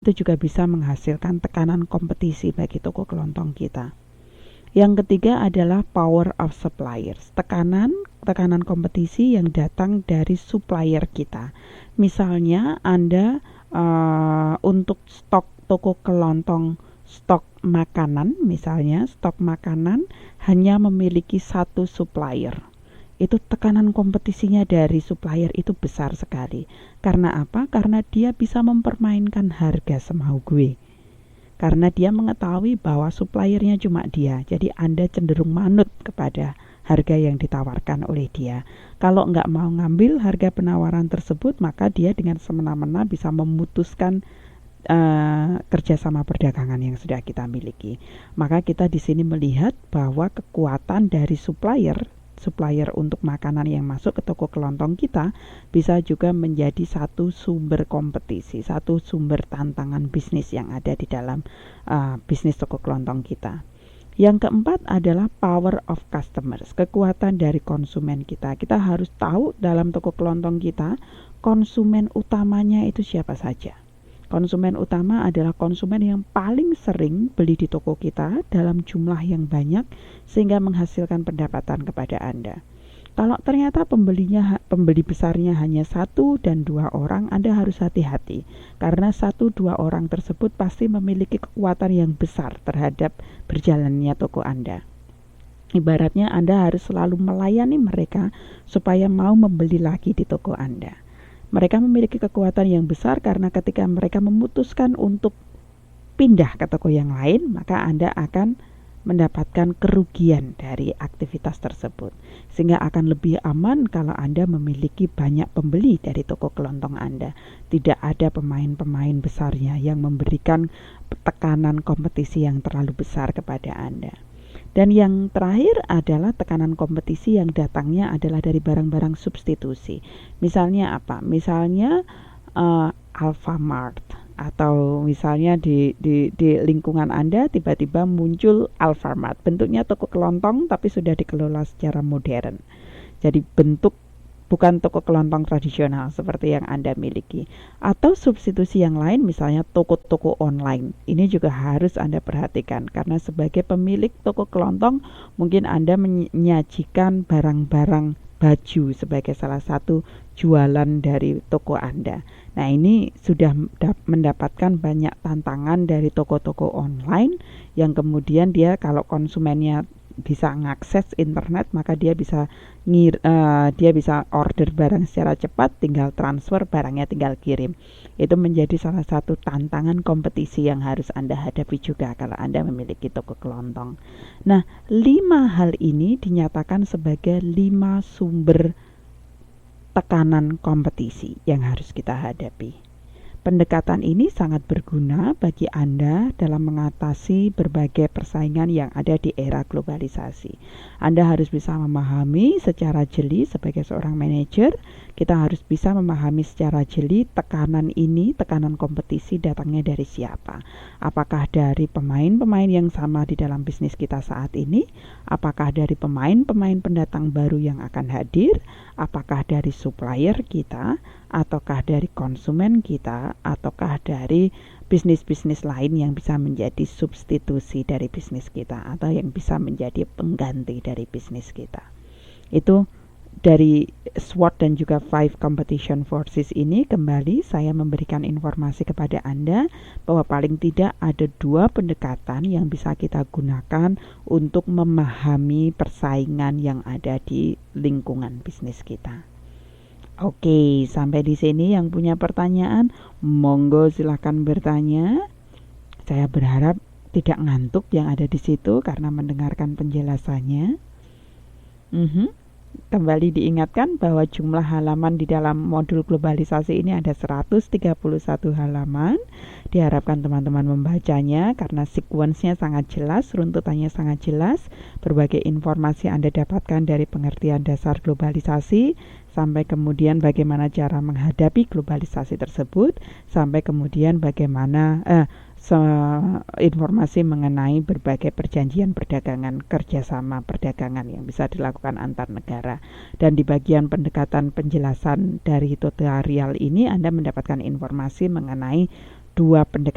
itu juga bisa menghasilkan tekanan kompetisi bagi toko kelontong kita. Yang ketiga adalah power of suppliers, tekanan kompetisi yang datang dari supplier kita. Misalnya Anda untuk stok toko kelontong, stok makanan misalnya, stok makanan hanya memiliki satu supplier. Itu tekanan kompetisinya dari supplier itu besar sekali. Karena apa? Karena dia bisa mempermainkan harga semau gue. Karena dia mengetahui bahwa suppliernya cuma dia. Jadi Anda cenderung manut kepada harga yang ditawarkan oleh dia. Kalau nggak mau ngambil harga penawaran tersebut, maka dia dengan semena-mena bisa memutuskan kerjasama perdagangan yang sudah kita miliki. Maka kita di sini melihat bahwa kekuatan dari supplier untuk makanan yang masuk ke toko kelontong kita bisa juga menjadi satu sumber kompetisi, satu sumber tantangan bisnis yang ada di dalam bisnis toko kelontong kita. Yang keempat adalah power of customers, kekuatan dari konsumen kita. Kita harus tahu dalam toko kelontong kita konsumen utamanya itu siapa saja. Konsumen utama adalah konsumen yang paling sering beli di toko kita dalam jumlah yang banyak sehingga menghasilkan pendapatan kepada Anda. Kalau ternyata pembeli besarnya hanya 1 dan 2 orang, Anda harus hati-hati karena 1-2 orang tersebut pasti memiliki kekuatan yang besar terhadap berjalannya toko Anda. Ibaratnya Anda harus selalu melayani mereka supaya mau membeli lagi di toko Anda. Mereka memiliki kekuatan yang besar karena ketika mereka memutuskan untuk pindah ke toko yang lain, maka Anda akan mendapatkan kerugian dari aktivitas tersebut. Sehingga akan lebih aman kalau Anda memiliki banyak pembeli dari toko kelontong Anda. Tidak ada pemain-pemain besarnya yang memberikan tekanan kompetisi yang terlalu besar kepada Anda. Dan yang terakhir adalah tekanan kompetisi yang datangnya adalah dari barang-barang substitusi. Misalnya apa? Misalnya Alfamart, atau misalnya di lingkungan Anda tiba-tiba muncul Alfamart. Bentuknya toko kelontong tapi sudah dikelola secara modern. Jadi bukan toko kelontong tradisional seperti yang Anda miliki. Atau substitusi yang lain misalnya toko-toko online. Ini juga harus Anda perhatikan karena sebagai pemilik toko kelontong mungkin Anda menyajikan barang-barang baju sebagai salah satu jualan dari toko Anda. Nah, ini sudah mendapatkan banyak tantangan dari toko-toko online yang kemudian dia kalau konsumennya bisa mengakses internet, maka dia bisa order barang secara cepat, tinggal transfer barangnya, tinggal kirim. Itu menjadi salah satu tantangan kompetisi yang harus Anda hadapi juga kalau Anda memiliki toko kelontong. Nah, 5 hal ini dinyatakan sebagai 5 sumber tekanan kompetisi yang harus kita hadapi. Pendekatan ini sangat berguna bagi Anda dalam mengatasi berbagai persaingan yang ada di era globalisasi. Anda harus bisa memahami secara jeli sebagai seorang manajer, kita harus bisa memahami secara jeli tekanan kompetisi datangnya dari siapa. Apakah dari pemain-pemain yang sama di dalam bisnis kita saat ini? Apakah dari pemain-pemain pendatang baru yang akan hadir? Apakah dari supplier kita? Ataukah dari konsumen kita, ataukah dari bisnis-bisnis lain yang bisa menjadi substitusi dari bisnis kita atau yang bisa menjadi pengganti dari bisnis kita. Itu dari SWOT dan juga 5 Competition Forces ini kembali saya memberikan informasi kepada Anda bahwa paling tidak ada 2 pendekatan yang bisa kita gunakan untuk memahami persaingan yang ada di lingkungan bisnis kita. Oke, sampai di sini yang punya pertanyaan, monggo silakan bertanya. Saya berharap tidak ngantuk yang ada di situ karena mendengarkan penjelasannya. Kembali diingatkan bahwa jumlah halaman di dalam modul globalisasi ini ada 131 halaman. Diharapkan teman-teman membacanya karena sekuensnya sangat jelas, runtutannya sangat jelas. Berbagai informasi Anda dapatkan dari pengertian dasar globalisasi, sampai kemudian bagaimana cara menghadapi globalisasi tersebut, sampai kemudian bagaimana informasi mengenai berbagai perjanjian perdagangan, kerjasama perdagangan yang bisa dilakukan antar negara. Dan di bagian pendekatan penjelasan dari tutorial ini Anda mendapatkan informasi mengenai dua pendekatan